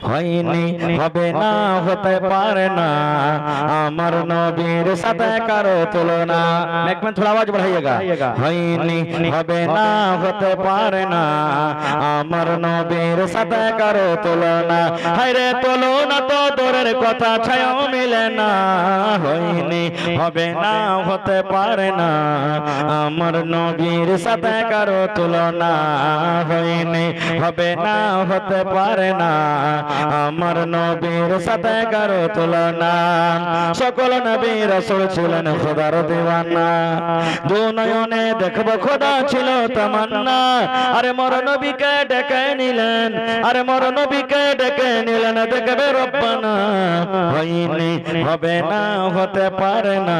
হয়নি হবে না হতে পারে না আমার নবীর সাথে কারো তুলনা। নেকমেন थोड़ा आवाज बढ़ाइएगा। হয়নি হবে না হতে পারে না আমার নবীর সাথে কারো তুলনা। হায়রে তুলনা তো দূরের কথা ছায়াও মিলে না। হয়নি হবে না হতে পারে না আমার নবীর সাথে কারো তুলনা। হয়নি হবে না হতে পারে না আমার নবীর সাথে কারো তুলনা। সকল নবী রাসূল ছিলেন খোদার দিওয়ানা, দু নয়নে দেখব খোদা ছিল তামান্না। আরে মোর নবীকে ডেকে নিলেন, আরে মোর নবীকে ডেকে নিলেন দেখবে রব্বানা। হয়নি হবে না হতে পারে না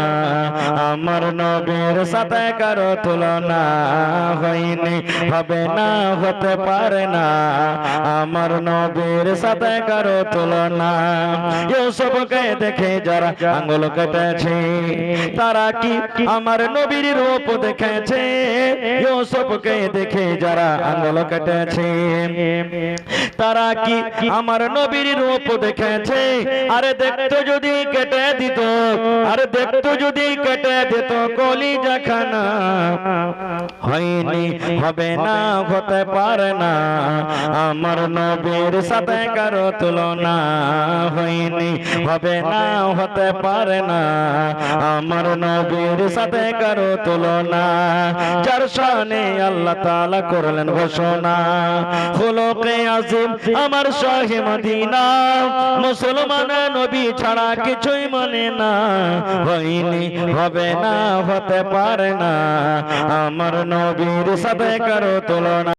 আমার নবীর সাথে কারো তুলনা। হয়নি হবে না হতে পারে না আমার নবীর সাথে কারো তুলনা। ইউসুফকে দেখে যারা আঙ্গুল কেটেছে তারা কি আমার নবীর রূপ দেখেছে? ইউসুফকে দেখে যারা আঙ্গুল কেটেছে তারা কি আমার নবীর রূপ দেখেছে? আরে দেখতো যদি কেটে দিত, আরে দেখতো যদি কেটে দিত কলিজা খানা। হয়নি হবে না হতে পারে না আমার নবীর সাথে কারো তুলনা। হয়নি হবে না হতে পারে না আমার নবীর সাথে কারো তুলনা। যার শানে আল্লাহ তাআলা করলেন ঘোষণা, খুলুকে আজিম আমার শাহে মদিনা, মুসলমান নবী ছাড়া কিছুই মানে না। হয়নি হবে না হতে পারে না আমার নবীর সাথে কারো তুলনা।